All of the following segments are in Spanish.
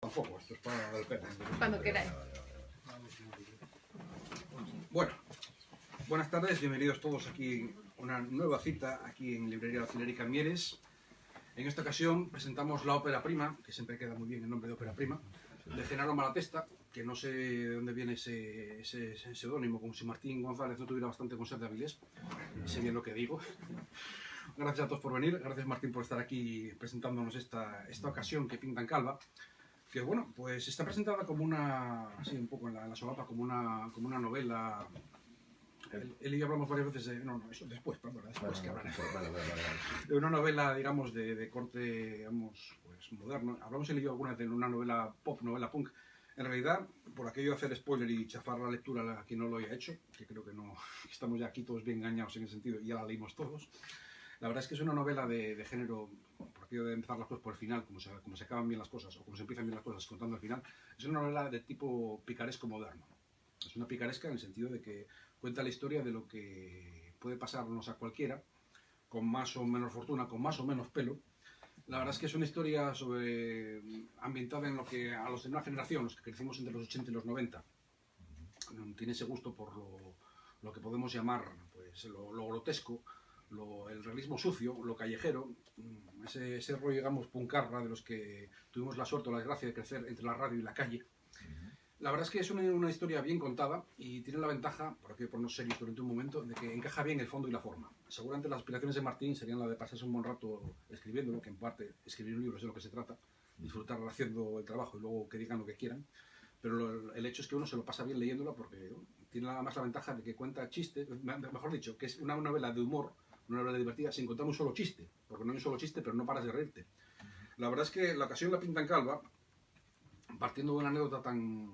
Tampoco, esto es para el perro. Cuando queráis. Bueno, buenas tardes, bienvenidos todos aquí a una nueva cita aquí en Librería Filérica Mieres. En esta ocasión presentamos la ópera prima, que siempre queda muy bien el nombre de ópera prima, de Genaro Malatesta, que no sé de dónde viene ese seudónimo, como si Martín González no tuviera bastante con ser de Avilés, sé bien lo que digo. Gracias a todos por venir, gracias Martín por estar aquí presentándonos esta ocasión que pinta en Calva, que bueno, pues está presentada como una, así un poco en la solapa, como una novela. Él y yo hablamos varias veces de... No, eso después, perdón, después que hablaré. De una novela, digamos, de corte, digamos, pues moderno. Hablamos él y yo alguna vez de una novela pop, novela punk. En realidad, por aquello de hacer spoiler y chafar la lectura a quien no lo haya hecho, que creo que no, estamos ya aquí todos bien engañados en ese sentido, y ya la leímos todos. La verdad es que es una novela de género, por aquello de empezar las cosas por el final, como se acaban bien las cosas, o como se empiezan bien las cosas contando el final, es una novela de tipo picaresco moderno. Es una picaresca en el sentido de que cuenta la historia de lo que puede pasarnos a cualquiera, con más o menos fortuna, con más o menos pelo. La verdad es que es una historia ambientada en lo que a los de una generación, los que crecimos entre los 80 y los 90, tiene ese gusto por lo que podemos llamar pues, lo grotesco, el realismo sucio, lo callejero, ese rollo, digamos, puncarra de los que tuvimos la suerte o la desgracia de crecer entre la radio y la calle. La verdad es que es una historia bien contada y tiene la ventaja, por aquí por no serios durante un momento, de que encaja bien el fondo y la forma. Seguramente las aspiraciones de Martín serían la de pasarse un buen rato escribiéndolo, que en parte escribir un libro es de lo que se trata, disfrutar haciendo el trabajo y luego que digan lo que quieran, pero el hecho es que uno se lo pasa bien leyéndola porque tiene nada más la ventaja de que cuenta chistes, mejor dicho, que es una novela de humor, una novela divertida sin contar un solo chiste, porque no hay un solo chiste, pero no paras de reírte. La verdad es que la ocasión la pinta en Calva, partiendo de una anécdota tan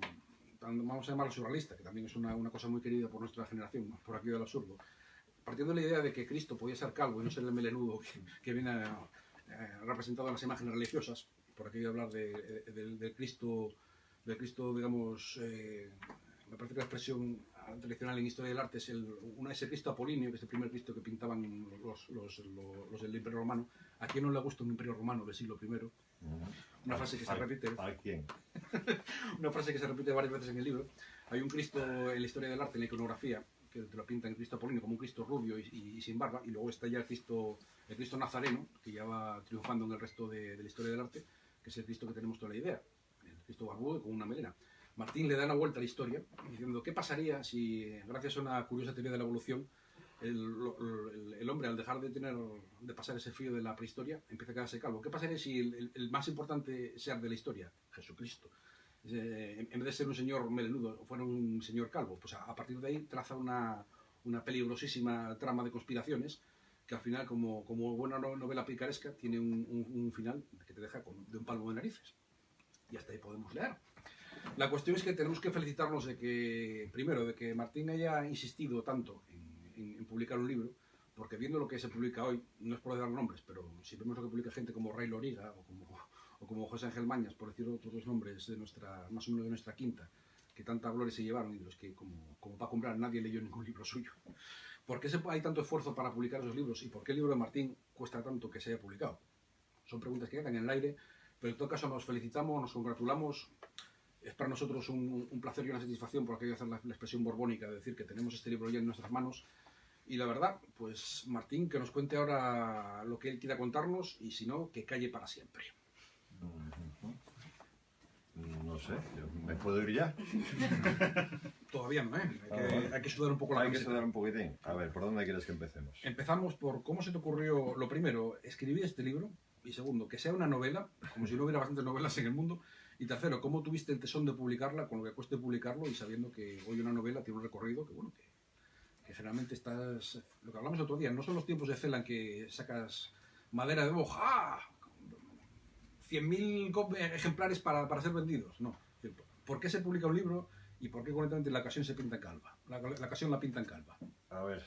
vamos a llamarlo surrealista, que también es una cosa muy querida por nuestra generación, por aquí del absurdo, partiendo de la idea de que Cristo podía ser calvo y no ser el melenudo que viene representado en las imágenes religiosas, por aquí voy a hablar del Cristo, digamos, me parece que la expresión tradicional en historia del arte es ese Cristo apolíneo, que es el primer Cristo que pintaban los del Imperio Romano. ¿A quién no le gusta un Imperio Romano del siglo I? Una frase que se repite. ¿A quién? Una frase que se repite varias veces en el libro. Hay un Cristo en la historia del arte, en la iconografía, que te lo pinta en Cristo apolíneo como un Cristo rubio y sin barba, y luego está ya el Cristo nazareno, que ya va triunfando en el resto de la historia del arte, que es el Cristo que tenemos toda la idea, el Cristo barbudo con una melena. Martín le da una vuelta a la historia, diciendo qué pasaría si, gracias a una curiosa teoría de la evolución, el hombre, al dejar de pasar ese frío de la prehistoria, empieza a quedarse calvo. ¿Qué pasaría si el más importante ser de la historia, Jesucristo, en vez de ser un señor melenudo, fuera un señor calvo? Pues a partir de ahí traza una peligrosísima trama de conspiraciones que al final, como buena novela picaresca, tiene un final que te deja de un palmo de narices. Y hasta ahí podemos leer. La cuestión es que tenemos que felicitarnos de que Martín haya insistido tanto en publicar un libro, porque viendo lo que se publica hoy, no es por dar nombres, pero si vemos lo que publica gente como Ray Loriga o como José Ángel Mañas, por decir otros dos nombres más o menos de nuestra quinta, que tanta gloria se llevaron y de los que, como para comprar, nadie leyó ningún libro suyo. ¿Por qué hay tanto esfuerzo para publicar esos libros y por qué el libro de Martín cuesta tanto que se haya publicado? Son preguntas que quedan en el aire, pero en todo caso nos felicitamos, nos congratulamos. Es para nosotros un placer y una satisfacción por aquello de hacer la expresión borbónica, de decir que tenemos este libro ya en nuestras manos. Y la verdad, pues Martín, que nos cuente ahora lo que él quiera contarnos y si no, que calle para siempre. No sé, ¿me puedo ir ya? Todavía no, ¿eh? Hay que sudar un poco la Hay que camiseta. sudar un poquitín. A ver, ¿por dónde quieres que empecemos? Empezamos por cómo se te ocurrió, lo primero, escribir este libro, y segundo, que sea una novela, como si no hubiera bastantes novelas en el mundo, y tercero, cómo tuviste el tesón de publicarla, con lo que cueste publicarlo, y sabiendo que hoy una novela tiene un recorrido que, bueno, que generalmente estás... Lo que hablamos el otro día, no son los tiempos de Celan que sacas madera de hoja, 100.000 ejemplares para ser vendidos, no. ¿Por qué se publica un libro y por qué concretamente la ocasión se pinta en Calva? La ocasión la pinta en Calva. A ver,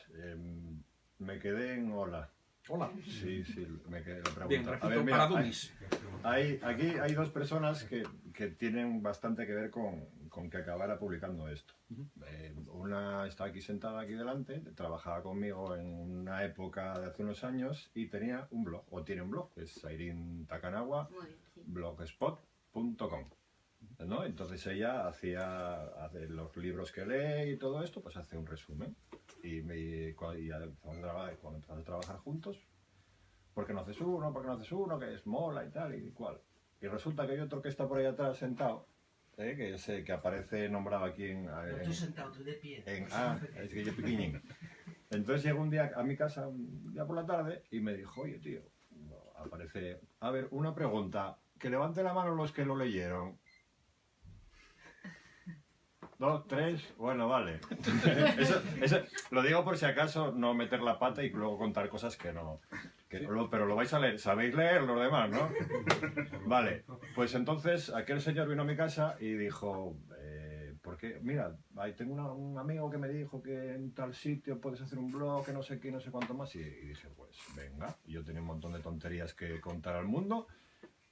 me quedé en hola. Hola. Sí, me quedé la pregunta. Bien, repito, a ver, mira, para dummies. Aquí hay dos personas que tienen bastante que ver con que acabara publicando esto. Una está aquí sentada aquí delante, trabajaba conmigo en una época de hace unos años y tenía un blog, o tiene un blog, es Airin Takanawa, blogspot.com. ¿no? Entonces ella hace los libros que lee y todo esto, pues hace un resumen. Y cuando empezamos a trabajar juntos, ¿por qué no haces uno? ¿Por qué no haces uno? Que es mola y tal y cual. Y resulta que hay otro que está por ahí atrás sentado, que aparece nombrado aquí No, tú sentado, tú de pie. es que yo pequeñín. Entonces llegó un día a mi casa, un día por la tarde, y me dijo, oye tío, aparece, a ver, una pregunta, que levante la mano los que lo leyeron. 2, 3, bueno, vale. Eso, lo digo por si acaso no meter la pata y luego contar cosas que no. Pero lo vais a leer, sabéis leer los demás, ¿no? Vale, pues entonces aquel señor vino a mi casa y dijo, porque mira, ahí tengo un amigo que me dijo que en tal sitio puedes hacer un blog, que no sé qué, no sé cuánto más, y dije, pues venga, yo tenía un montón de tonterías que contar al mundo.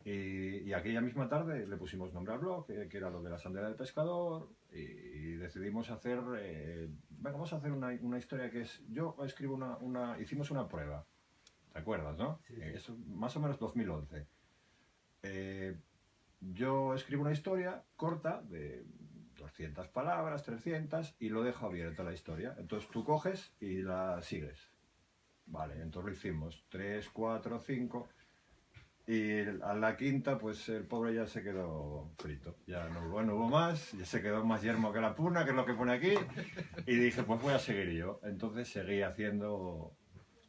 Y aquella misma tarde le pusimos nombre al blog, que era lo de la sandera del pescador, y decidimos hacer, venga, vamos a hacer una historia que es, yo escribo hicimos una prueba, ¿te acuerdas, no? Sí, sí. Eso, más o menos 2011. Yo escribo una historia corta de 200 palabras, 300, y lo dejo abierta la historia. Entonces tú coges y la sigues. Vale, entonces lo hicimos 3, 4, 5... Y a la quinta, pues el pobre ya se quedó frito. Ya no hubo más, ya se quedó más yermo que la puna, que es lo que pone aquí. Y dije, pues voy a seguir yo. Entonces seguí haciendo...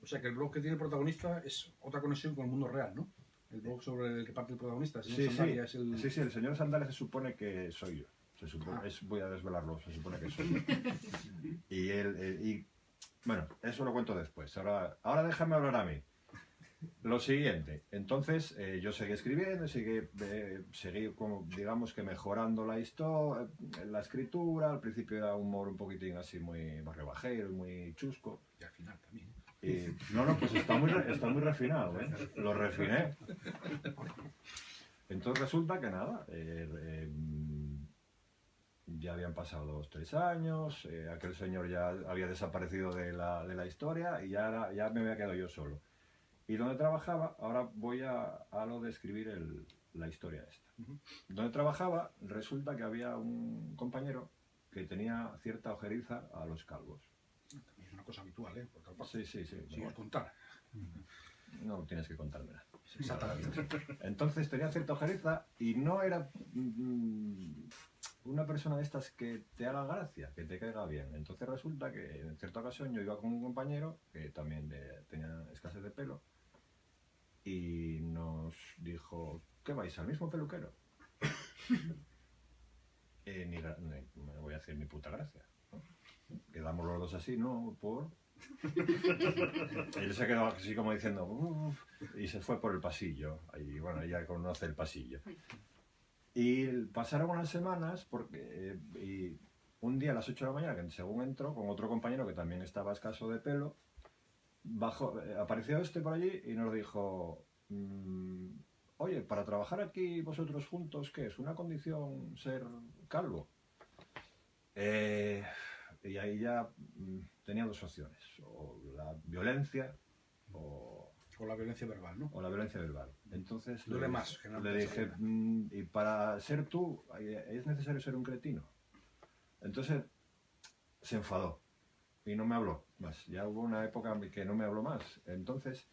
O sea que el blog que tiene el protagonista es otra conexión con el mundo real, ¿no? El blog sobre el que parte el protagonista. El señor Sandalia es el... Sí, el señor Sandalia se supone que soy yo. Voy a desvelarlo, se supone que soy yo. Y bueno, eso lo cuento después. Ahora déjame hablar a mí. Lo siguiente, entonces yo seguí escribiendo, seguí como, digamos que mejorando la historia, la escritura. Al principio era un humor un poquitín así muy rebajero, muy chusco. Y al final también. No, pues está muy refinado, ¿eh? Lo refiné. Entonces resulta que nada, ya habían pasado 2 o 3 años, aquel señor ya había desaparecido de la historia y ya me había quedado yo solo. Y donde trabajaba, ahora voy a lo de escribir la historia esta. Donde trabajaba, resulta que había un compañero que tenía cierta ojeriza a los calvos. También es una cosa habitual, ¿eh? Por otra parte. Sí. Si os contar. No tienes que contármela. Exactamente. Entonces tenía cierta ojeriza y no era una persona de estas que te haga gracia, que te caiga bien. Entonces resulta que en cierta ocasión yo iba con un compañero que también tenía escasez de pelo y nos dijo, ¿qué vais al mismo peluquero? No voy a hacer ni puta gracia, ¿no? Quedamos los dos así, ¿no? Él se quedó así como diciendo, uff, y se fue por el pasillo. Y bueno, ya conoce el pasillo. Y pasaron unas semanas y un día a las 8 de la mañana, que según entró con otro compañero que también estaba escaso de pelo, apareció por allí y nos dijo, oye, para trabajar aquí vosotros juntos, ¿qué es? ¿Una condición ser calvo? Y ahí ya tenía 2 opciones, o la violencia o la violencia verbal, ¿no? O la violencia verbal. Entonces duele más, le dije, y para ser tú, ¿es necesario ser un cretino? Entonces se enfadó y no me habló más. Ya hubo una época en que no me habló más. Entonces,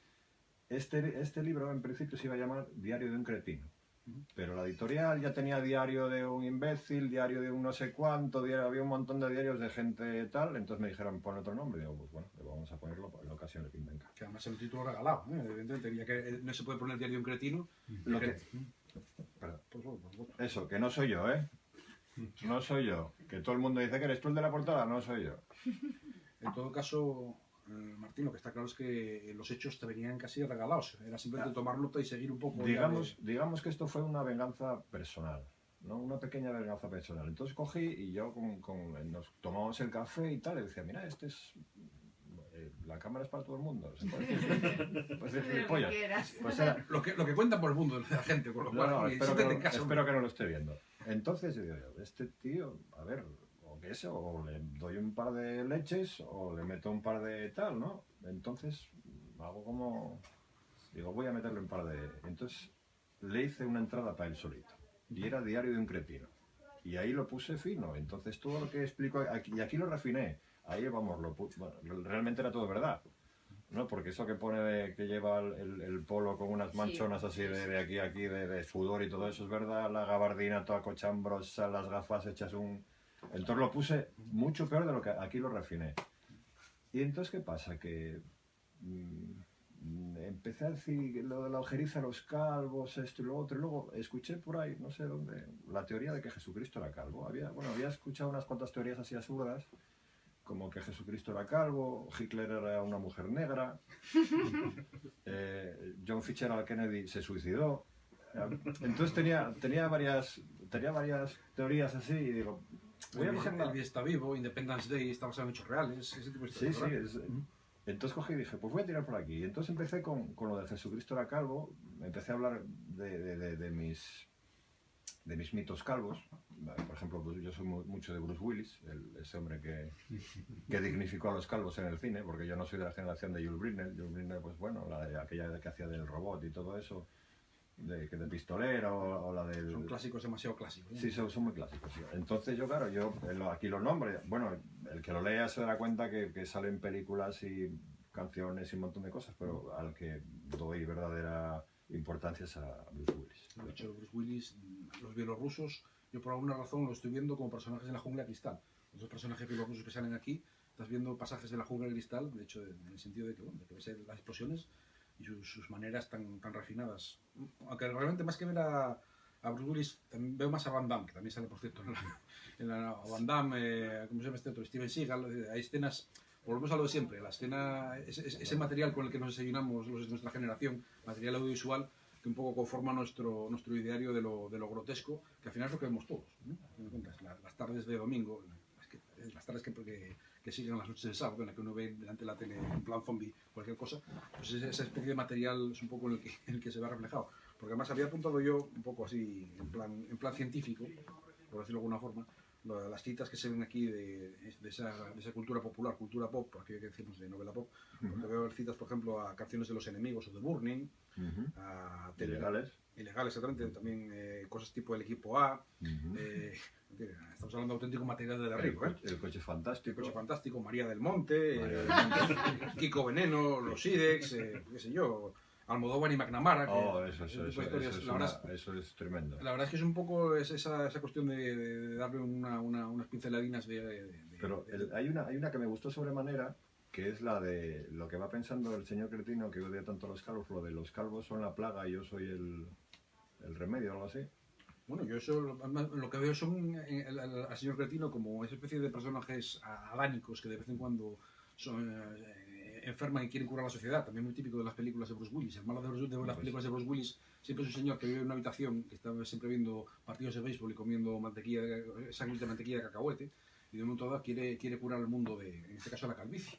este libro en principio se iba a llamar Diario de un cretino. Pero la editorial ya tenía Diario de un imbécil, Diario de un no sé cuánto, había un montón de diarios de gente tal. Entonces me dijeron, pon otro nombre. Y digo, pues bueno, vamos a ponerlo en la ocasión que venga. Que además es un título regalado, ¿eh? Evidentemente, ya que no se puede poner Diario de un cretino. Eso, que no soy yo, ¿eh? No soy yo. Que todo el mundo dice que eres tú el de la portada, no soy yo. En todo caso, Martín, lo que está claro es que los hechos te venían casi regalados. Era simplemente tomar nota y seguir un poco. Digamos que esto fue una venganza personal, ¿no? Una pequeña venganza personal. Entonces cogí y yo nos tomamos el café y tal, y decía, mira, la cámara es para todo el mundo. ¿Se puede decir pollas? Pues era, lo que cuenta por el mundo de la gente, con lo cual espero que no lo esté viendo. Entonces yo digo, este tío, a ver, o le doy un par de leches o le meto un par de tal, ¿no? Entonces hago como, digo, voy a meterle un par de... Entonces le hice una entrada para él solito. y era Diario de un cretino. Y ahí lo puse fino, entonces todo lo que explico, aquí, y aquí lo refiné, ahí vamos, bueno, realmente era todo verdad. ¿No? Porque eso que pone que lleva el polo con unas manchonas así de aquí a aquí, de sudor y todo eso es verdad, la gabardina toda cochambrosa, las gafas hechas un... Entonces lo puse mucho peor de lo que aquí lo refiné. Y entonces, ¿qué pasa? Que empecé a decir lo de la ojeriza, los calvos, esto y lo otro, y luego escuché por ahí, no sé dónde, la teoría de que Jesucristo era calvo. Había escuchado unas cuantas teorías así absurdas, como que Jesucristo era calvo, Hitler era una mujer negra, John Fitzgerald Kennedy se suicidó. Entonces tenía varias teorías así y digo, voy a coger Elvis está vivo, Independence Day está basado en hechos reales, ese tipo de Sí, historias. sí. Entonces cogí y dije, pues voy a tirar por aquí. Y entonces empecé con lo de Jesucristo era calvo, empecé a hablar de mis mitos calvos. Por ejemplo, pues yo soy mucho de Bruce Willis, ese hombre que dignificó a los calvos en el cine, porque yo no soy de la generación de Yul Brynner. Yul Brynner, pues bueno, aquella que hacía del robot y todo eso, de pistolero o la del... Son clásicos demasiado clásicos. Sí, son muy clásicos. Sí. Entonces yo, claro, aquí los nombres, bueno, el que lo lea se dará cuenta que salen películas y canciones y un montón de cosas, pero al que doy verdadera importancia es a Bruce Willis. De hecho, Bruce Willis, los bielorrusos, yo por alguna razón lo estoy viendo como personajes de la jungla de cristal. Los personajes bielorrusos que salen aquí, estás viendo pasajes de la jungla de cristal, de hecho, en el sentido de que, bueno, de que ves las explosiones y sus maneras tan refinadas. Aunque realmente más que ver a Bruce Willis, también veo más a Van Damme, que también sale, por cierto, en la Van Damme, ¿cómo se llama este otro? Steven Seagal. Hay escenas, volvemos a lo de siempre, la escena, ese material con el que nos desayunamos los de nuestra generación, material audiovisual, que un poco conforma nuestro ideario de lo grotesco, que al final es lo que vemos todos, ¿no? Las tardes de domingo, las tardes que siguen las noches de sábado, en las que uno ve delante de la tele en plan zombie cualquier cosa, pues esa especie de material es un poco en el que se ve reflejado. Porque además había apuntado yo un poco así, en plan científico, por decirlo de alguna forma, las citas que se ven aquí de esa cultura popular, cultura pop, aquello que decimos de novela pop, porque veo citas, por ejemplo, a Canciones de los Enemigos o de Burning, a Ilegales, exactamente, también cosas tipo El Equipo A, estamos hablando de auténtico material de arriba, el Coche Fantástico, María del Monte, Kiko Veneno, Los Sidex, qué sé yo, Almodóvar y McNamara. Eso es tremendo. La verdad es que es un poco esa cuestión de darle unas pinceladinas Pero hay una que me gustó sobremanera, que es la de lo que va pensando el señor cretino que odia tanto a los calvos, lo de los calvos son la plaga y yo soy el remedio, algo así. Bueno, yo eso lo que veo son al señor cretino como esa especie de personajes adánicos que de vez en cuando enferman y quieren curar a la sociedad, también muy típico de las películas de Bruce Willis. El malo de las películas de Bruce Willis siempre es un señor que vive en una habitación, que está siempre viendo partidos de béisbol y comiendo sándwich de mantequilla de cacahuete, y de un momento dado quiere curar al mundo en este caso la calvicie.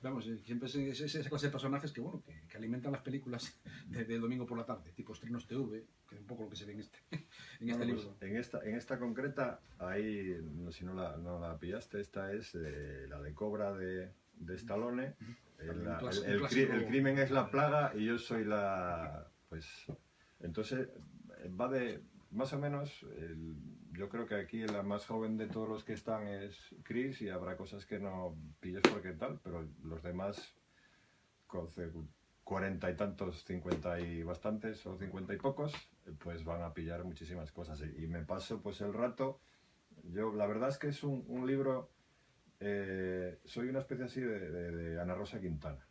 Vamos, siempre es esa clase de personajes que alimentan las películas de domingo por la tarde, tipo Estrenos TV, que es un poco lo que se ve en este libro. Pues en esta concreta, ahí, si no la pillaste, esta es la de Cobra de Stallone. El crimen es la plaga y yo soy pues entonces va de más o menos yo creo que aquí la más joven de todos los que están es Chris y habrá cosas que no pilles porque tal, pero los demás con 40 y tantos, 50 y bastantes o 50 y pocos, pues van a pillar muchísimas cosas y me paso pues el rato. Yo la verdad es que es un libro. Soy una especie así de Ana Rosa Quintana.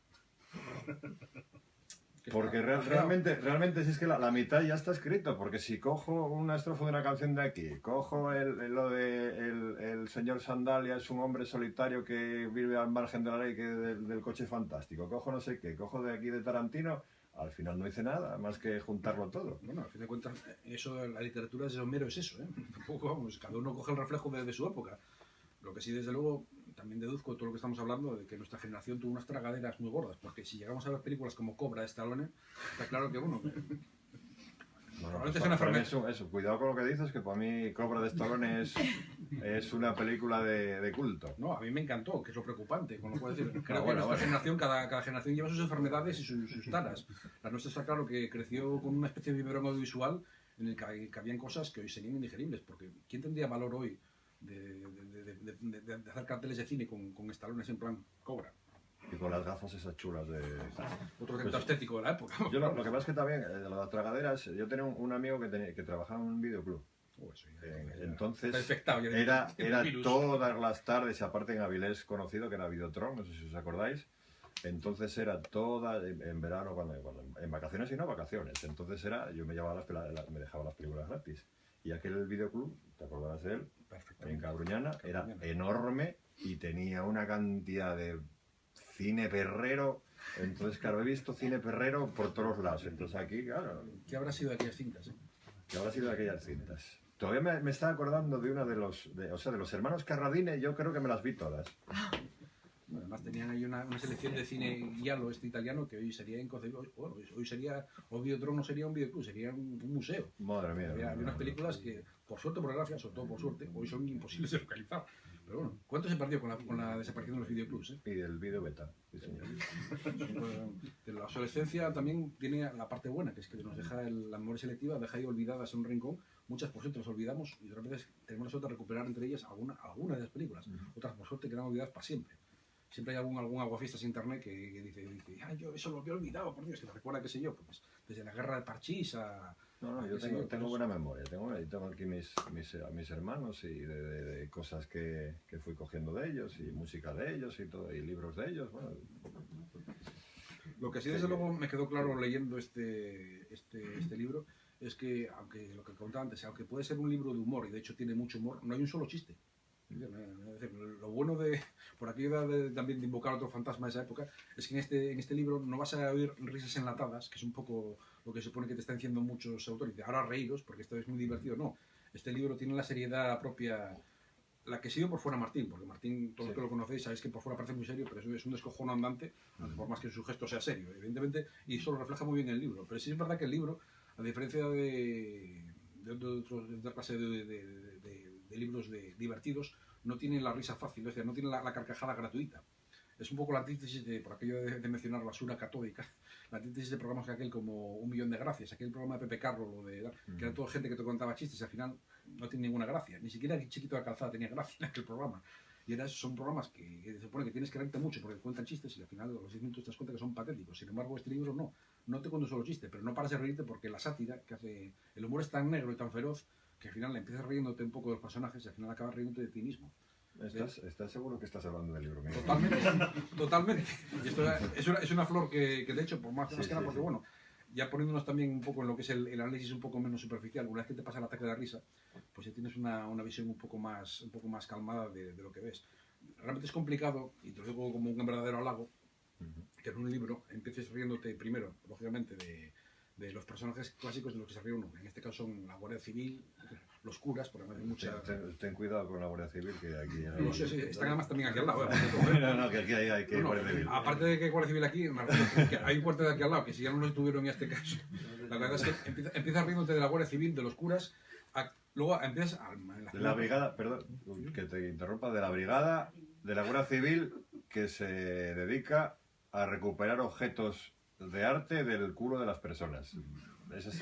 Porque realmente si es que la mitad ya está escrito, porque si cojo una estrofa de una canción de aquí, cojo lo de el señor Sandalia es un hombre solitario que vive al margen de la ley, que del Coche Fantástico, cojo no sé qué, cojo de aquí de Tarantino, al final no hice nada más que juntarlo todo. Bueno, al fin de cuentas, eso, la literatura de Homero es eso, ¿eh? Tampoco, vamos, cada uno coge el reflejo de su época. Lo que sí, desde luego, también deduzco de todo lo que estamos hablando, de que nuestra generación tuvo unas tragaderas muy gordas, porque si llegamos a ver películas como Cobra de Stallone, está claro que, probablemente es una enfermedad. Eso, cuidado con lo que dices, que para mí Cobra de Stallone es una película de culto. No, a mí me encantó, que es lo preocupante, con lo cual decir, creo que nuestra generación, cada generación lleva sus enfermedades y sus taras. La nuestra está claro que creció con una especie de biberón audiovisual en el que habían cosas que hoy serían indigeribles, porque ¿quién tendría valor hoy de hacer carteles de cine con estalones en plan Cobra? Y con las gafas esas chulas de... Otro centro estético de la época. Yo lo que pasa es que también, de las tragaderas, yo tenía un amigo que trabajaba en un videoclub. Entonces era todas las tardes, aparte en Avilés conocido que era Videotron, no sé si os acordáis. Entonces era toda en verano, en vacaciones y no vacaciones. Entonces yo me me dejaba las películas gratis. Y aquel videoclub, te acordarás de él, en Cabruñana, era enorme y tenía una cantidad de cine perrero. Entonces, claro, he visto cine perrero por todos lados. Entonces aquí, claro... ¿Qué habrá sido de aquellas cintas? ¿Qué habrá sido de aquellas cintas? Todavía me estaba acordando de una de los hermanos Carradine, yo creo que me las vi todas. Además tenían ahí una selección de cine giallo italiano que hoy sería inconcebible. Bueno, hoy sería, o Videotron no sería un videoclub, sería un museo. Madre mía. Había unas películas que, por suerte o por desgracia, sobre todo por suerte, hoy son imposibles de localizar. Pero bueno, ¿cuánto se perdió con la desaparición de los videoclubs? Y del video beta, sí señor. De la obsolescencia también tiene la parte buena, que es que nos deja la memoria selectiva, deja ahí olvidadas en un rincón. Muchas por suerte las olvidamos y otras veces tenemos la suerte de recuperar entre ellas alguna de las películas. Otras por suerte quedan olvidadas para siempre. Siempre hay algún aguafiestas en internet que dice yo eso lo había olvidado, por Dios, que te recuerda, qué sé yo, pues desde la guerra de Parchís a... No, yo tengo buena memoria, tengo aquí mis hermanos y de cosas que fui cogiendo de ellos, y música de ellos y todo, y libros de ellos, bueno. Lo que sí desde luego me quedó claro leyendo este libro es que, aunque lo que contaba antes, aunque puede ser un libro de humor, y de hecho tiene mucho humor, no hay un solo chiste. Es decir, lo bueno por aquello también de invocar otro fantasma de esa época, es que en este libro no vas a oír risas enlatadas, que es un poco lo que se supone que te están diciendo muchos autores. Ahora reíros, porque esto es muy divertido. No, este libro tiene la seriedad propia, la que sigue por fuera Martín, porque Martín, todos los que lo conocéis, sabéis que por fuera parece muy serio, pero es un descojono andante, por más que su gesto sea serio, evidentemente, y eso lo refleja muy bien el libro. Pero sí es verdad que el libro, a diferencia de otra clase de libros divertidos, no tienen la risa fácil, es decir, no tienen la carcajada gratuita. Es un poco la antítesis por aquello de mencionar basura catódica, la antítesis de programas que aquel como Un Millón de Gracias, aquel programa de Pepe Carro, que era toda gente que te contaba chistes y al final no tiene ninguna gracia, ni siquiera el Chiquito de la Calzada tenía gracia en aquel programa. Y son programas que se supone que tienes que reírte mucho porque cuentan chistes y al final a los 10 minutos te das cuenta que son patéticos. Sin embargo, este libro no te cuenta solo chistes, pero no paras de reírte porque la sátira que hace, el humor es tan negro y tan feroz que al final empiezas riéndote un poco de los personajes y al final acabas riéndote de ti mismo. ¿Estás seguro que estás hablando del libro mío? Totalmente. Y esto es una flor que de hecho, por más que nada, porque bueno, ya poniéndonos también un poco en lo que es el análisis un poco menos superficial, una vez que te pasa el ataque de la risa, pues ya tienes una visión un poco más calmada de lo que ves. Realmente es complicado, y te lo digo como un verdadero halago, que en un libro empieces riéndote primero, lógicamente, de los personajes clásicos de los que se ríe uno. En este caso son la Guardia Civil, los curas, porque hay mucha... Ten cuidado con la Guardia Civil, que aquí hay... No sé, sí, están además también aquí al lado. No, que aquí hay Guardia Civil. Aparte de que hay Guardia Civil aquí, que hay un cuartel de aquí al lado, que si ya no lo estuvieron en este caso. La verdad es que empiezas riéndote de la Guardia Civil, de los curas, luego empiezas... De la brigada, perdón, que te interrumpa, de la brigada de la Guardia Civil que se dedica a recuperar objetos de arte del culo de las personas. Ese es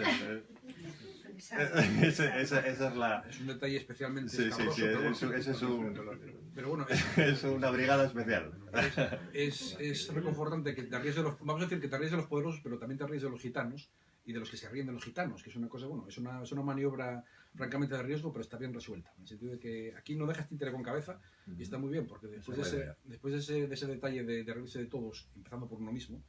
un detalle especialmente escabroso, pero bueno, es una brigada especial. Es reconfortante que te ríes de los... Vamos a decir que te ríes de los poderosos, pero también te ríes de los gitanos y de los que se ríen de los gitanos, que es una cosa, bueno, es una maniobra francamente de riesgo, pero está bien resuelta, en el sentido de que aquí no dejas títere con cabeza y está muy bien, porque después de ese detalle de reírse de todos, empezando por uno mismo,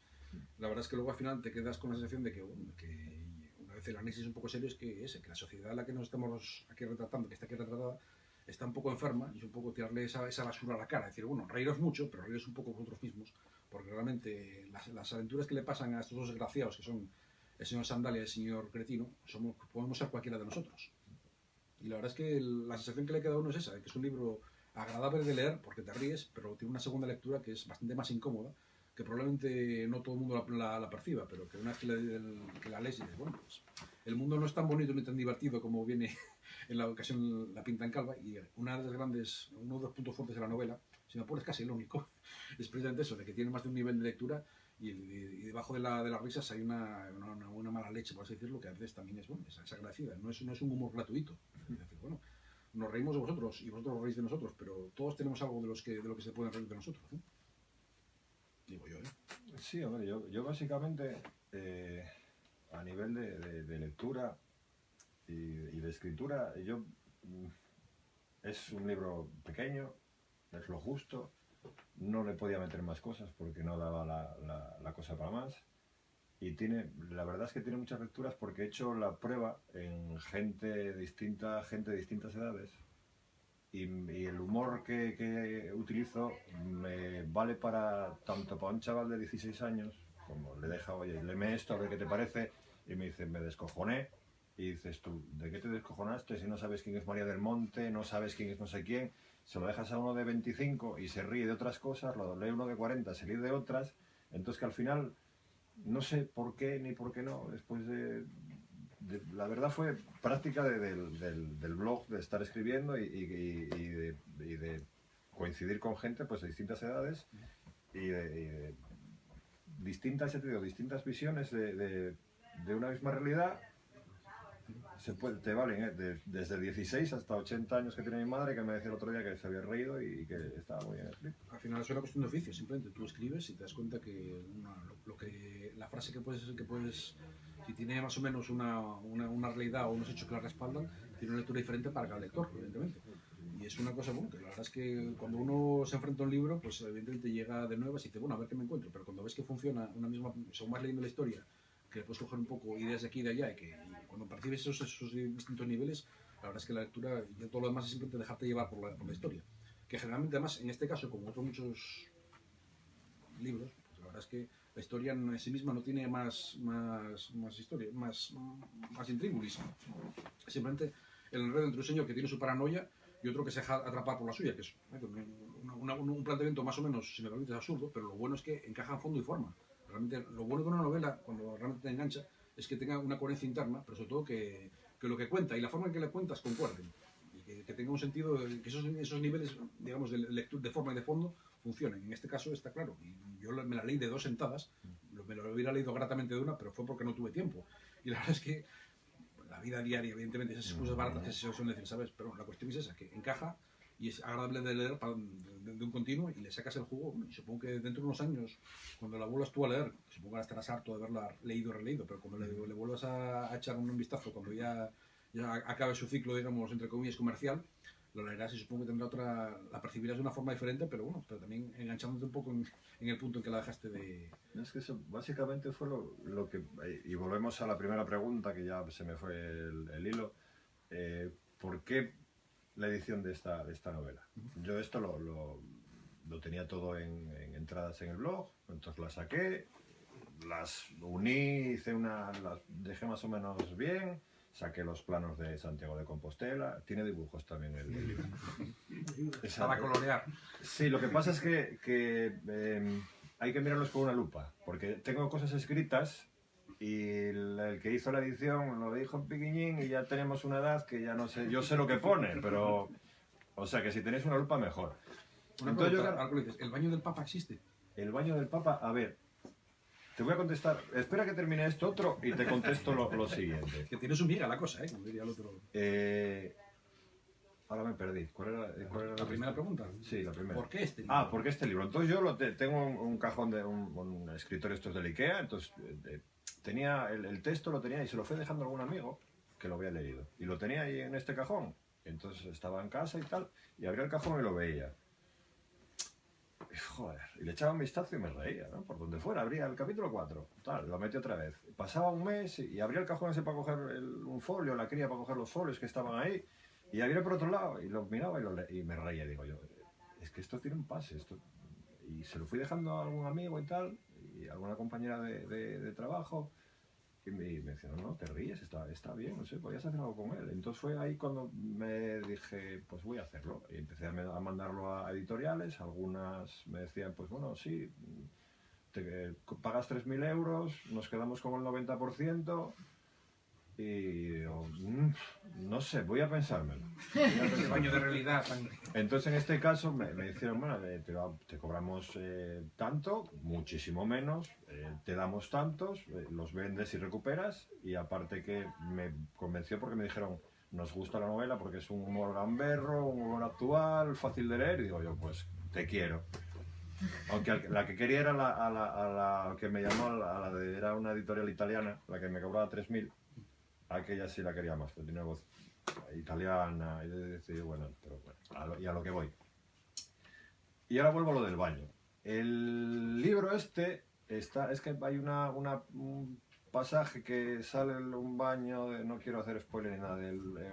la verdad es que luego al final te quedas con la sensación de que una vez el análisis un poco serio es que la sociedad a la que nos estamos aquí retratando, que está aquí retratada, está un poco enferma y es un poco tirarle esa basura a la cara, decir, bueno, reíros mucho, pero reíros un poco vosotros mismos, porque realmente las aventuras que le pasan a estos dos desgraciados, que son el señor Sandalia y el señor Cretino, podemos ser cualquiera de nosotros. Y la verdad es que la sensación que le queda a uno es esa, que es un libro agradable de leer porque te ríes, pero tiene una segunda lectura que es bastante más incómoda, que probablemente no todo el mundo la perciba, pero que una vez que la lees y dices, bueno, pues el mundo no es tan bonito ni tan divertido como viene en la ocasión la pinta en calva, y uno de los puntos fuertes de la novela, si me apuras casi el único, es precisamente eso, de que tiene más de un nivel de lectura y debajo de las risas hay una mala leche, por así decirlo, que a veces también es, bueno, es agradecida, no es un humor gratuito. Es decir, bueno, nos reímos de vosotros y vosotros os reís de nosotros, pero todos tenemos algo de lo que se pueden reír de nosotros, ¿no? Digo yo, ¿eh? Sí, hombre, yo básicamente, a nivel de lectura y de escritura, es un libro pequeño, es lo justo, no le podía meter más cosas porque no daba la cosa para más. Y la verdad es que tiene muchas lecturas porque he hecho la prueba en gente de distintas edades y el humor que utilizo me vale tanto para un chaval de 16 años como le deja, oye, léeme esto a ver qué te parece, y me dice, me descojoné, y dices tú, ¿de qué te descojonaste si no sabes quién es María del Monte, no sabes quién es no sé quién? Se lo dejas a uno de 25 y se ríe de otras cosas, lo lee uno de 40, se ríe de otras, entonces que al final no sé por qué ni por qué no, después la verdad fue práctica del blog, de estar escribiendo y de coincidir con gente pues de distintas edades y de distintas, ya te digo, distintas visiones de una misma realidad. Te valen, desde 16 hasta 80 años que tiene mi madre, que me decía el otro día que se había reído y que estaba muy bien escrito. Al final es una cuestión de oficio, simplemente tú escribes y te das cuenta que la frase que puedes, si tiene más o menos una realidad o unos hechos que la respaldan, tiene una lectura diferente para cada lector, evidentemente. Y es una cosa, bueno, que la verdad es que cuando uno se enfrenta a un libro, pues evidentemente llega de nuevas y dice, bueno, a ver qué me encuentro, pero cuando ves que funciona una misma, según vas leyendo la historia, que puedes coger un poco ideas de aquí y de allá, y cuando percibes esos distintos niveles, la verdad es que la lectura y todo lo demás es simplemente dejarte llevar por la historia. Que generalmente, además, en este caso, como otros muchos libros, pues la verdad es que la historia en sí misma no tiene más historia, más intríngulis. Simplemente el enredo entre un señor que tiene su paranoia y otro que se deja atrapar por la suya, que es un planteamiento más o menos, si me permites, absurdo, pero lo bueno es que encaja en fondo y forma. Realmente, lo bueno de una novela, cuando realmente te engancha, es que tenga una coherencia interna, pero sobre todo que lo que cuenta y la forma en que le cuentas concuerden. Y que tenga un sentido, que esos niveles, digamos, de lectura, de forma y de fondo, funcionen. En este caso está claro. Y yo me la leí de 2 sentadas, me lo hubiera leído gratamente de una, pero fue porque no tuve tiempo. Y la verdad es que la vida diaria, evidentemente, esas excusas baratas que se suelen decir, ¿sabes? Pero la cuestión es esa, que encaja y es agradable de leer de un continuo y le sacas el jugo. Y supongo que dentro de unos años, cuando la vuelvas tú a leer, supongo que estarás harto de haberla leído y releído, pero cuando le vuelvas a echar un vistazo, cuando ya acabe su ciclo, digamos, entre comillas, comercial, lo leerás y supongo que tendrá la percibirás de una forma diferente, pero bueno, pero también enganchándote un poco en el punto en que la dejaste de... Es que eso básicamente fue lo que... Y volvemos a la primera pregunta, que ya se me fue el hilo. ¿Por qué la edición de esta novela? Yo esto lo tenía todo en entradas en el blog, entonces las saqué, las uní, las dejé más o menos bien, saqué los planos de Santiago de Compostela, tiene dibujos también el libro. Para colorear. Sí, lo que pasa es que hay que mirarlos con una lupa, porque tengo cosas escritas y el que hizo la edición lo dijo en piquiñín y ya tenemos una edad que ya no sé, yo sé lo que pone, pero... O sea, que si tenéis una lupa, mejor. Entonces, algo le dices, ¿el baño del Papa existe? El baño del Papa, a ver, te voy a contestar, espera que termine esto otro y te contesto lo siguiente. Que tienes un miga la cosa, como diría el otro. Ahora me perdí. ¿Cuál era la primera pregunta? Sí, la primera. ¿Por qué este libro? ¿Por qué este libro? Entonces yo tengo un cajón de un escritorio estos del Ikea, entonces tenía el texto, lo tenía y se lo fue dejando a algún amigo que lo había leído. Y lo tenía ahí en este cajón. Entonces estaba en casa y tal, y abría el cajón y lo veía. Y, joder, y le echaba un vistazo y me reía, ¿no? Por donde fuera, abría el capítulo 4, tal, lo metí otra vez. Pasaba un mes y abría el cajón ese para coger un folio, la cría para coger los folios que estaban ahí, y abría por otro lado, y lo miraba y me reía, digo yo, es que esto tiene un pase, y se lo fui dejando a algún amigo y tal, y a alguna compañera de trabajo, y me decía, no, te ríes, está bien, no sé, podías hacer algo con él. Entonces fue ahí cuando me dije, pues voy a hacerlo. Y empecé a mandarlo a editoriales, algunas me decían, pues bueno, sí, te pagas 3.000 euros, nos quedamos con el 90%, Y digo, no sé, voy a pensármelo. Ese baño de realidad tan... Entonces, en este caso, me dijeron, bueno, te cobramos tanto, muchísimo menos, te damos tantos, los vendes y recuperas, y aparte que me convenció porque me dijeron, nos gusta la novela porque es un humor gamberro, un humor actual, fácil de leer, y digo yo, pues, te quiero. Aunque la que quería era a la que me llamó, era una editorial italiana, la que me cobraba 3.000, aquella sí la quería más, pero tiene voz italiana, y decidí, bueno, pero bueno, y a lo que voy. Y ahora vuelvo a lo del baño. El libro es que hay un pasaje que sale un baño, no quiero hacer spoiler ni nada,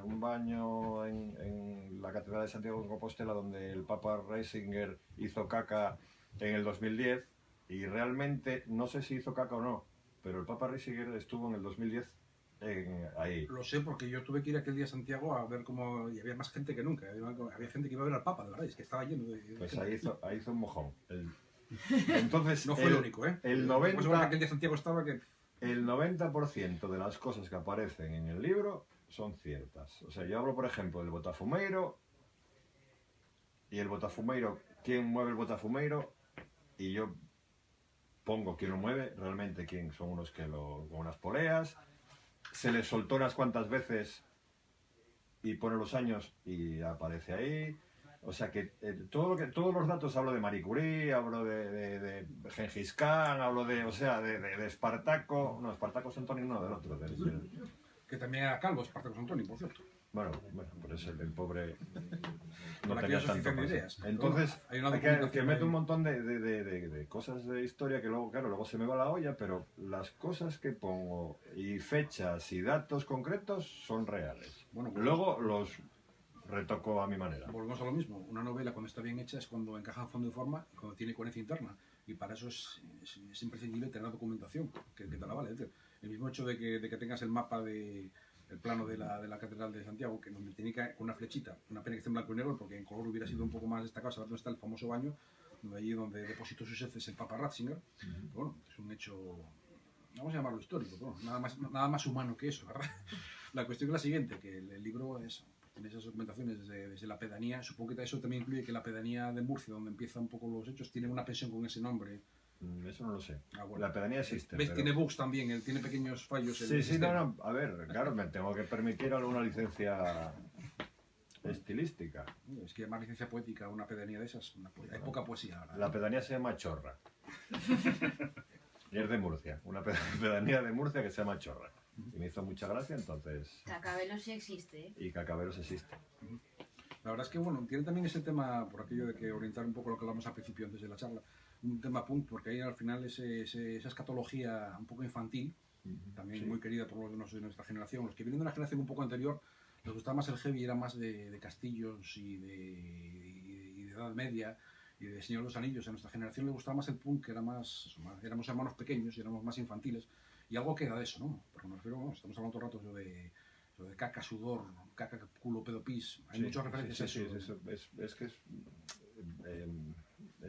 un baño en la Catedral de Santiago de Compostela donde el Papa Ratzinger hizo caca en el 2010, y realmente no sé si hizo caca o no, pero el Papa Ratzinger estuvo en el 2010 ahí. Lo sé porque yo tuve que ir aquel día a Santiago a ver cómo... Y había más gente que nunca. Había gente que iba a ver al Papa, de verdad, es que estaba lleno de Pues gente. ahí hizo un mojón. Entonces, No fue el único, ¿eh? El Pues igual que 90%, aquel día Santiago estaba que... el 90% de las cosas que aparecen en el libro son ciertas. O sea, yo hablo, por ejemplo, del Botafumeiro, y el Botafumeiro, quién mueve el Botafumeiro, y yo pongo quién lo mueve, realmente quién son unos con unas poleas, se les soltó unas cuantas veces y pone los años y aparece ahí. O sea que todos los datos, hablo de Marie Curie, hablo de Gengis Khan, hablo de Espartaco, no, Espartaco Antonio no, del otro, Que también era calvo, Espartaco Antonio, por cierto. bueno, por eso el pobre no Por tenía aquella tanto asociación de pase. ideas. Entonces, Hay una hay que documentación meter ahí. un montón de cosas de historia que luego, claro, luego se me va la olla, pero las cosas que pongo y fechas y datos concretos son reales. Bueno, pues, Luego los retoco a mi manera. volvemos a lo mismo. Una novela, cuando está bien hecha, es cuando encaja en fondo y forma y cuando tiene coherencia interna. Y para eso es imprescindible tener documentación que te la vale. Es decir, el mismo hecho de que tengas el mapa el plano de la Catedral de Santiago, que donde tiene que con una flechita, una pena que esté en blanco y negro, porque en color hubiera sido un poco más destacado, saber dónde está el famoso baño, allí donde depositó sus heces el Papa Ratzinger. Bueno, es un hecho, vamos a llamarlo histórico, pero bueno, nada más humano que eso, ¿verdad? La cuestión es la siguiente, que el libro tiene esas documentaciones desde la pedanía. Supongo que eso también incluye que la pedanía de Murcia, donde empiezan un poco los hechos, tiene una pensión con ese nombre. Eso no lo sé. Bueno. La pedanía existe. ¿Ves? Pero... Tiene bugs también, él tiene pequeños fallos. Sí, no, a ver, claro, me tengo que permitir alguna licencia estilística. Es que llamar licencia poética a una pedanía de esas, hay poca poesía ahora. La pedanía se llama Chorra. Y es de Murcia, una pedanía de Murcia que se llama Chorra. Y me hizo mucha gracia, entonces... Cacabelos sí existe, ¿eh? Y Cacabelos existe. La verdad es que, bueno, tiene también ese tema, por aquello de que orientar un poco lo que hablamos al principio, antes de la charla, un tema punk, porque ahí al final esa escatología un poco infantil, también Sí. muy querida por los de nuestra generación. Los que vienen de una generación un poco anterior, les gustaba más el heavy, era más de castillos y de Edad Media y de Señor de los Anillos. A nuestra generación le gustaba más el punk, que éramos hermanos pequeños y éramos más infantiles. Y algo queda de eso, ¿no? Porque me refiero, estamos hablando todo el rato de caca, sudor, caca, culo, pedo, pis. Hay muchas referencias a eso. Es que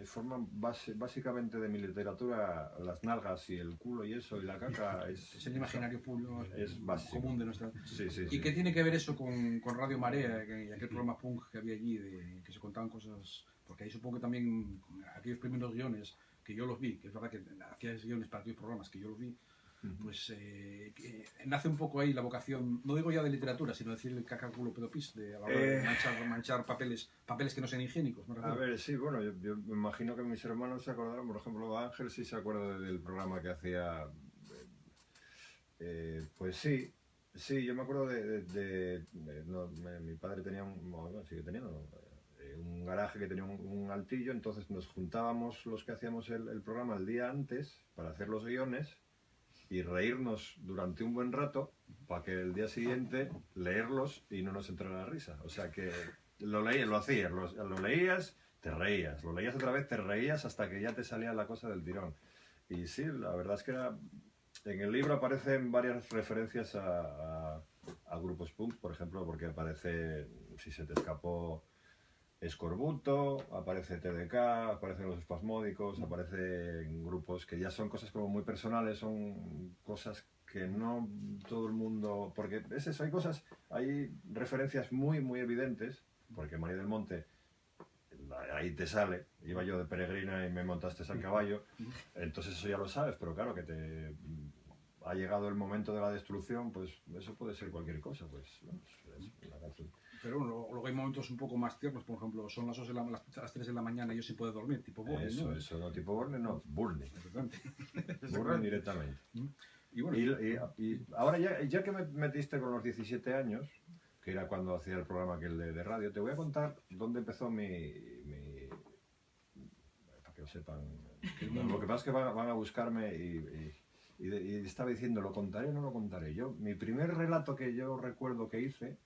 forman básicamente de mi literatura las nalgas y el culo y eso, y la caca es el imaginario público es básico. común de nuestra... Sí. ¿Y qué tiene que ver eso con Radio Marea y aquel programa punk que había allí, que se contaban cosas? Porque ahí supongo que también aquellos primeros guiones que yo los vi, que es verdad que hacía guiones para aquellos programas que yo los vi, pues nace un poco ahí la vocación, no digo ya de literatura, sino decir el caca, culo, pedo, pis, de manchar papeles que no sean higiénicos. A ver, sí, bueno, yo me imagino que mis hermanos se acordaron, por ejemplo, Ángel sí se acuerda del programa que hacía, pues sí, yo me acuerdo mi padre tenía sigue teniendo, un garaje que tenía un altillo, entonces nos juntábamos los que hacíamos el programa el día antes para hacer los guiones y reírnos durante un buen rato para que el día siguiente leerlos y no nos entrara la risa. O sea que lo leías, te reías, lo leías otra vez, te reías hasta que ya te salía la cosa del tirón. Y sí, la verdad es que en el libro aparecen varias referencias a grupos punk, por ejemplo, porque aparece, si se te escapó, Escorbuto, aparece TDK, aparecen los espasmódicos, aparecen grupos que ya son cosas como muy personales, son cosas que no todo el mundo... Porque es eso, hay referencias muy, muy evidentes, porque María del Monte, ahí te sale, iba yo de peregrina y me montaste al caballo, entonces eso ya lo sabes, pero claro, que te ha llegado el momento de la destrucción, pues eso puede ser cualquier cosa, pues... Pero bueno, luego hay momentos un poco más tiernos, por ejemplo, son las 3 de la mañana y yo sin poder dormir, tipo Borne, ¿no? Eso, no tipo Borne, no, Burne. Exactamente. Burne directamente. Y bueno, Y ahora ya que me metiste con los 17 años, que era cuando hacía el programa aquel de radio, te voy a contar dónde empezó para que lo sepan. Lo que pasa es que van a buscarme y estaba diciendo, ¿lo contaré o no lo contaré? Mi primer relato que yo recuerdo que hice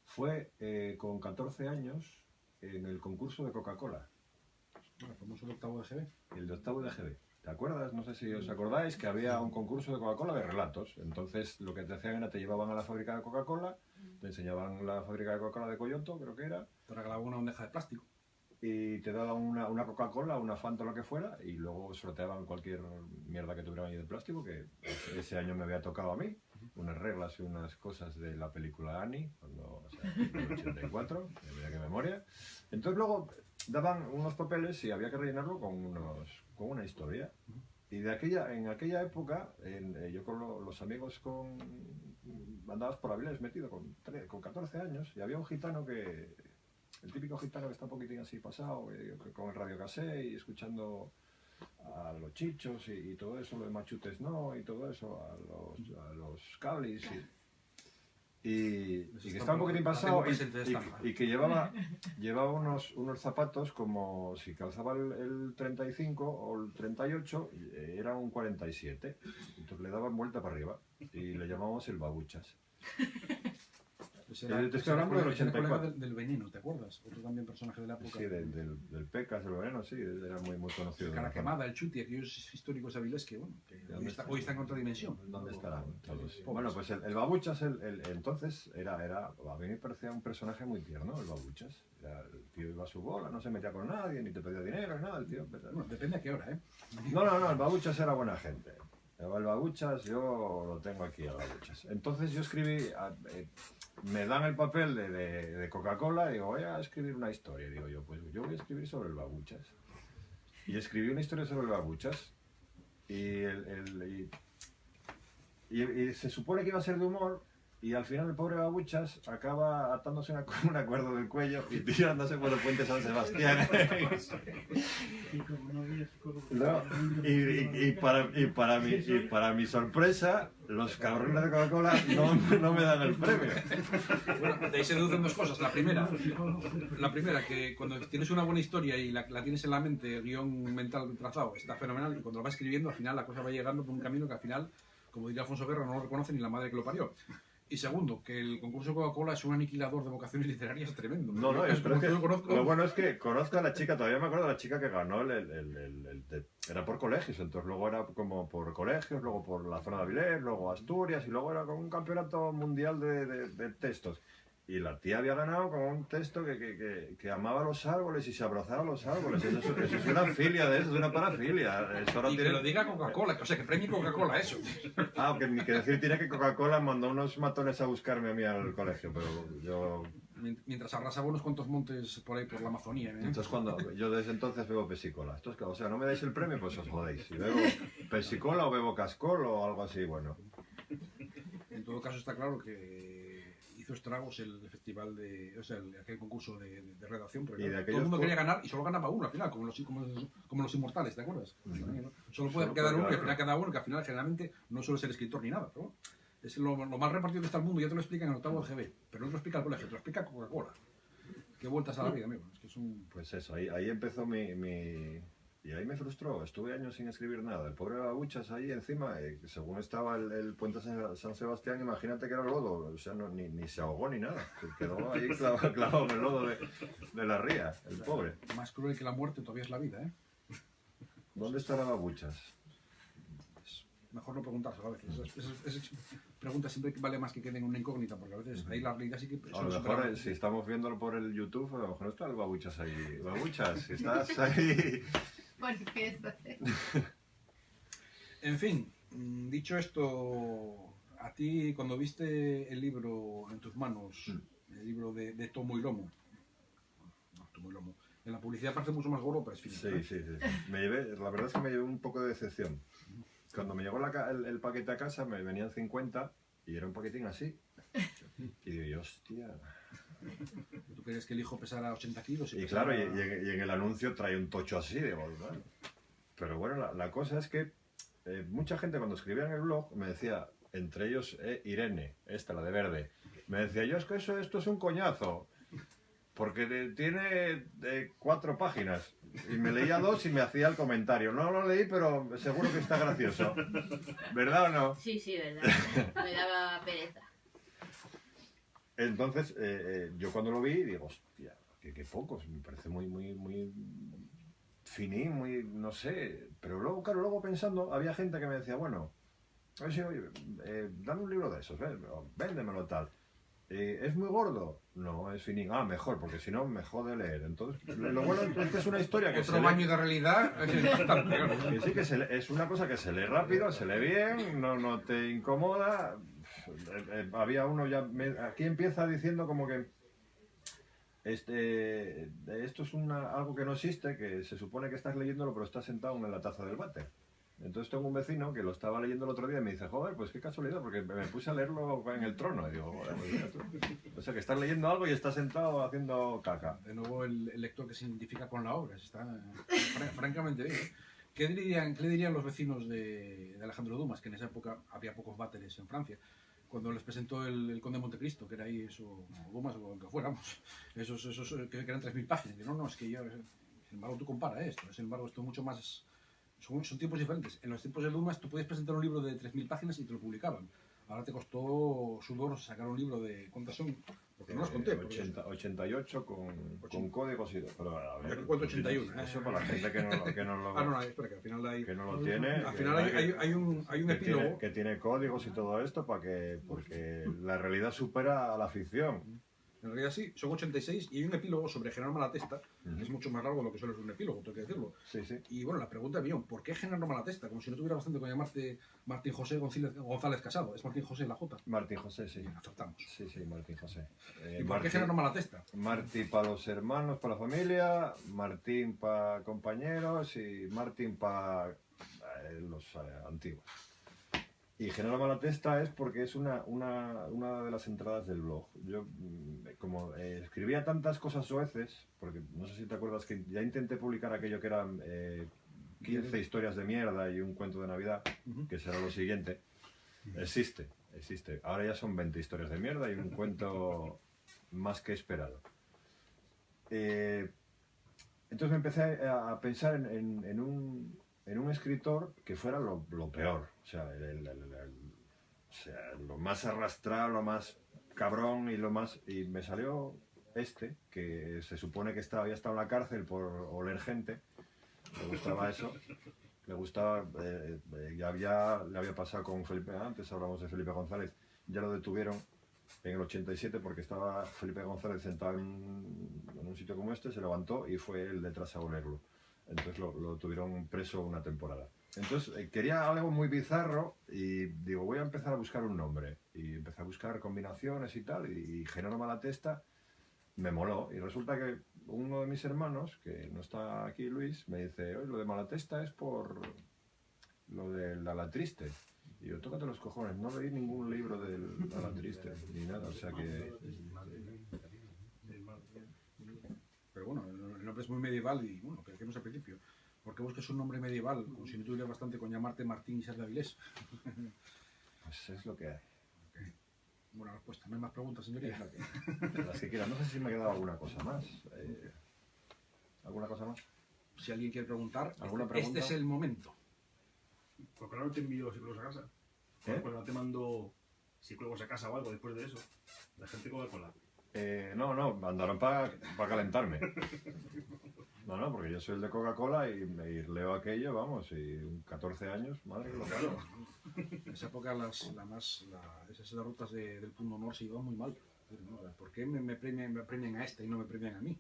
fue con 14 años en el concurso de Coca-Cola. el famoso octavo de GB. El de octavo de GB. ¿Te acuerdas? No sé si os acordáis que había un concurso de Coca-Cola de relatos. Entonces lo que te hacían era te llevaban a la fábrica de Coca-Cola, te enseñaban la fábrica de Coca-Cola de Coyoto, creo que era. Te regalaban una bandeja de plástico. Y te daban una Coca-Cola, una Fanta, lo que fuera, y luego sorteaban cualquier mierda que tuvieran ahí de plástico, que ese año me había tocado a mí, unas reglas y unas cosas de la película Annie, en el 84, mira qué memoria. Entonces luego daban unos papeles y había que rellenarlo con una historia. Y en aquella época, yo con los amigos andabas por Avilés metido con 14 años, y había un gitano el típico gitano que está un poquitín así pasado, con el radio casé y escuchando a los chichos y todo eso, lo de machutes no, y todo eso, a los cablis y que estaba un poquitín pasado y que llevaba unos zapatos como si calzaba el 35 o el 38, era un 47, entonces le daban vuelta para arriba y le llamábamos el babuchas. Te estoy hablando del 84. Del Veneno, ¿te acuerdas? Otro también personaje de la época. Sí, del Pecas, del Veneno, sí, era muy, muy conocido. Cara quemada, el Chuti, aquellos históricos avilés que, bueno, que hoy está en otra dimensión. ¿Dónde estarán todos? Bueno, pues el Babuchas, entonces, a mí me parecía un personaje muy tierno, el Babuchas. El tío iba a su bola, no se metía con nadie, ni te pedía dinero, ni nada, el tío. Bueno, depende a qué hora, ¿eh? No, el Babuchas era buena gente. El Babuchas, yo lo tengo aquí, el Babuchas. Entonces yo escribí... me dan el papel de Coca-Cola y digo, voy a escribir una historia. Digo yo, pues yo voy a escribir sobre el Babuchas. Y escribí una historia sobre el Babuchas. Y se supone que iba a ser de humor. Y al final el pobre Babuchas acaba atándose una cuerda del cuello y tirándose por el puente San Sebastián. Y para mi sorpresa, los cabrones de Coca-Cola no me dan el premio. Bueno, de ahí se deducen dos cosas. La primera, que cuando tienes una buena historia y la tienes en la mente, el guión mental trazado, está fenomenal. Y cuando lo vas escribiendo, al final la cosa va llegando por un camino que al final, como diría Alfonso Guerra, no lo reconoce ni la madre que lo parió. Y segundo, que el concurso de Coca-Cola es un aniquilador de vocaciones literarias tremendo. No, lo bueno es que conozco a la chica, todavía me acuerdo de la chica que ganó era por colegios, entonces luego era como por colegios, luego por la zona de Avilés, luego Asturias, y luego era como un campeonato mundial de textos. Y la tía había ganado con un texto que amaba los árboles y se abrazaba a los árboles. Eso es una filia de eso, es una parafilia. Y que lo diga Coca-Cola, o sea, que premie Coca-Cola eso. Que decir tiene que Coca-Cola mandó unos matones a buscarme a mí al colegio, pero yo... Mientras arrasaba unos cuantos montes por ahí, por la Amazonía. Entonces yo desde entonces bebo pesicola. O sea, no me dais el premio, pues os jodéis. Si bebo pesicola o bebo cascol o algo así, bueno. En todo caso está claro que hizo estragos el festival aquel concurso de redacción, porque todo el mundo quería ganar y solo ganaba uno al final, como los inmortales, ¿te acuerdas? Solo puede quedar uno y al final cada uno, que al final generalmente no suele ser escritor ni nada, pero bueno, es lo mal repartido que está el mundo, ya te lo explican en el octavo de GB, pero no te lo explica el colegio, te lo explica Coca-Cola. Qué vueltas a la vida, amigo. Es que es Pues eso, ahí empezó y ahí me frustró, estuve años sin escribir nada. El pobre Babuchas ahí encima, según estaba el puente San Sebastián, imagínate que era lodo, o sea, ni se ahogó ni nada. Quedó ahí clavado en el lodo de la ría, el pobre. Más cruel que la muerte todavía es la vida, ¿eh? ¿Dónde estará Babuchas? Mejor no preguntárselo a veces. Esas preguntas siempre vale más que queden una incógnita, porque a veces ahí la realidad sí que... A lo mejor, si estamos viéndolo por el YouTube, a lo mejor no está el Babuchas ahí. Babuchas, si estás ahí... Manifiéstate. En fin, Dicho esto, a ti cuando viste el libro en tus manos, el libro de Tomo y Lomo, no, Tomo y Lomo, en la publicidad parece mucho más gordo, pero es finito. Sí. La verdad es que me llevé un poco de decepción. Cuando me llegó el paquete a casa, me venían 50 y era un paquetín así. Y digo, yo, hostia. ¿Tú crees que el hijo pesara 80 kilos? Y claro, y en el anuncio trae un tocho así, digo, bueno. Pero bueno, la cosa es que mucha gente cuando escribía en el blog me decía, entre ellos Irene, esta, la de verde, me decía, yo es que esto es un coñazo, porque tiene 4 páginas. Y me leía 2 y me hacía el comentario. No lo leí, pero seguro que está gracioso. ¿Verdad o no? Sí, verdad. Me daba pereza. Entonces, yo cuando lo vi, digo, hostia, qué pocos, me parece muy finín, muy, no sé. Pero luego, claro, luego pensando, había gente que me decía, bueno, a ver si, oye, dame un libro de esos, véndemelo tal. ¿Es muy gordo? No, es finín. Ah, mejor, porque si no me jode leer. Entonces, lo bueno es que es una historia que otro baño de realidad. Que sí, que es una cosa que se lee rápido, se lee bien, no te incomoda. Había uno ya... aquí empieza diciendo como que esto es algo que no existe, que se supone que estás leyéndolo, pero estás sentado en la taza del váter. Entonces tengo un vecino que lo estaba leyendo el otro día y me dice, joder, pues qué casualidad, porque me puse a leerlo en el trono. Y digo, joder, pues mira tú. O sea, que estás leyendo algo y estás sentado haciendo caca. De nuevo el lector que se identifica con la obra, está francamente bien. ¿Qué le dirían los vecinos de Alejandro Dumas, que en esa época había pocos váteres en Francia, cuando les presentó el Conde de Montecristo, que era ahí eso, Dumas o lo que fuéramos, esos que eran 3000 páginas? Que no, es que yo, sin embargo tú compara esto, sin embargo esto es mucho más... Son tiempos diferentes. En los tiempos de Dumas tú podías presentar un libro de 3000 páginas y te lo publicaban. Ahora te costó sudor sacar un libro de... ¿Cuántas son? Porque no las conté. 88 con códigos y... Pero a ver, yo cuento 81. Eso para la gente que no lo... no, espera, que al final hay... Que no lo tiene. Al final hay un epílogo. Que tiene códigos y todo esto porque la realidad supera a la ficción. En realidad sí, son 86 y hay un epílogo sobre Genaro Malatesta, que es mucho más largo de lo que suele ser un epílogo, tengo que decirlo. Sí. Y bueno, la pregunta es millón, ¿por qué Genaro Malatesta? Como si no tuviera bastante con llamarte Martín José González Casado. ¿Es Martín José la J? Martín José, sí. Bien, acertamos. Sí, Martín José. ¿Y por qué Genaro Malatesta? Martín para los hermanos, para la familia, Martín para compañeros y Martín para los antiguos. Y Genaro Malatesta es porque es una de las entradas del blog. Yo, como escribía tantas cosas soeces, porque no sé si te acuerdas que ya intenté publicar aquello que eran 15 historias de mierda y un cuento de Navidad, que será lo siguiente. Existe. Ahora ya son 20 historias de mierda y un cuento más que esperado. Entonces me empecé a pensar en un escritor que fuera lo peor, o sea, lo más arrastrado, lo más cabrón y me salió que se supone que había estado en la cárcel por oler gente, le gustaba eso, le gustaba, le había pasado con Felipe, antes hablamos de Felipe González, ya lo detuvieron en el 87 porque estaba Felipe González sentado en un sitio como este, se levantó y fue él detrás a olerlo. Entonces lo tuvieron preso una temporada. Entonces quería algo muy bizarro y digo, voy a empezar a buscar un nombre. Y empecé a buscar combinaciones y tal, y Genaro Malatesta me moló. Y resulta que uno de mis hermanos, que no está aquí, Luis, me dice, oye, lo de Malatesta es por lo del Alatriste. Y yo, tócate los cojones, no leí ningún libro del Alatriste, ni nada, o sea que... Pero bueno, el nombre es muy medieval y bueno, que decíamos al principio. ¿Por qué buscas un nombre medieval? Como si no tuviera bastante con llamarte Martín y ser de Avilés. Pues es lo que hay. Okay. Buena respuesta. ¿No hay más preguntas, señoría? Las que quieras. No sé si me ha quedado alguna cosa más. ¿Alguna cosa más? Si alguien quiere preguntar, ¿Alguna pregunta? este es el momento. ¿Por qué no te envío psicólogos a casa? ¿Por qué no te mando psicólogos a casa o algo después de eso? La gente come cola. No, mandaron para calentarme. No, porque yo soy el de Coca-Cola y leo aquello, vamos, y 14 años, madre que lo Claro. En esa época esas rutas del Punto Honor se iban muy mal. ¿Por qué me premian a esta y no me premian a mí?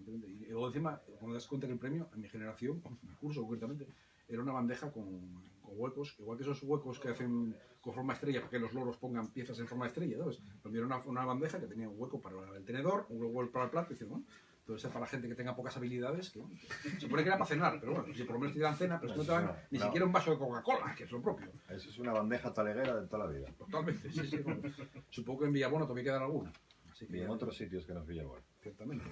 Y luego encima, cuando das cuenta que el premio, en mi generación, en mi curso concretamente, era una bandeja con huecos, igual que esos huecos que hacen con forma estrella para que los loros pongan piezas en forma estrella, ¿sabes? Pues era una bandeja que tenía un hueco para el tenedor, un hueco para el plato, y bueno, entonces para la gente que tenga pocas habilidades, que bueno, se supone que era para cenar, pero bueno, si por lo menos te dan cena, pero es que no te dan ni siquiera un vaso de Coca-Cola, que es lo propio. Eso es una bandeja taleguera de toda la vida. Totalmente, sí, sí. Bueno, supongo que en Villabono todavía quedan alguna. Así que, Y en otros sitios que nos Villabono. ciertamente.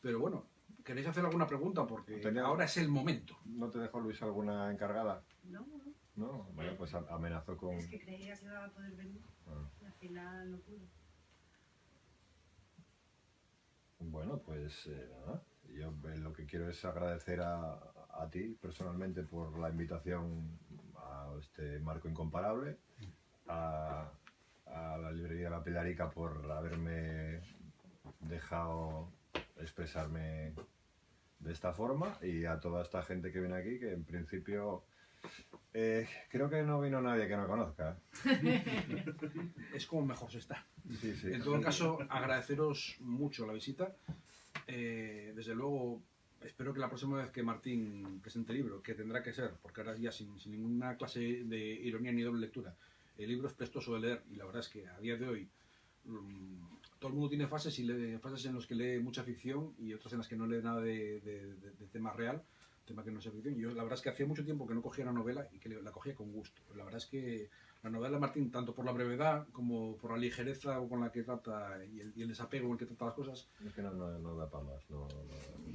Pero bueno, ¿queréis hacer alguna pregunta? Porque Tenía- ahora es el momento. ¿No te dejó Luis alguna encargada? No, No, bueno, pues amenazó con... es que creía que iba a poder venir Ah. y al final no pudo. Bueno, pues nada. Yo lo que quiero es agradecer a ti personalmente por la invitación a este marco incomparable, a la librería La Pilarica por haberme dejado expresarme de esta forma y a toda esta gente que viene aquí, que en principio creo que no vino nadie que no conozca. Es como mejor se está. Sí, sí. En todo caso, agradeceros mucho la visita. Desde luego, espero que la próxima vez que Martín presente el libro, que tendrá que ser, porque ahora ya sin ninguna clase de ironía ni doble lectura, el libro es prestoso de leer y la verdad es que a día de hoy todo el mundo tiene fases fases en las que lee mucha ficción y otras en las que no lee nada de tema real, tema que no sea ficción. Yo la verdad es que hacía mucho tiempo que no cogía una novela y que la cogía con gusto. La verdad es que la novela de Martín, tanto por la brevedad como por la ligereza con la que trata y el desapego con el que trata las cosas, Es que no da para más.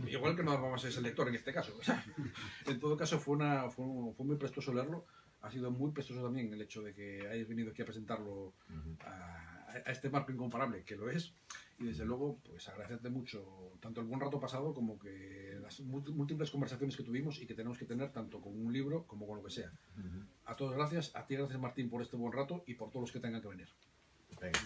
igual que no vamos a ser el lector en este caso. En todo caso fue muy prestoso leerlo. Ha sido muy prestoso también el hecho de que hayáis venido aquí a presentarlo a este marco incomparable, que lo es. Y desde luego, pues agradecerte mucho tanto el buen rato pasado como que las múltiples conversaciones que tuvimos y que tenemos que tener tanto con un libro como con lo que sea. A todos gracias, a ti gracias Martín por este buen rato y por todos los que tengan que venir. Venga.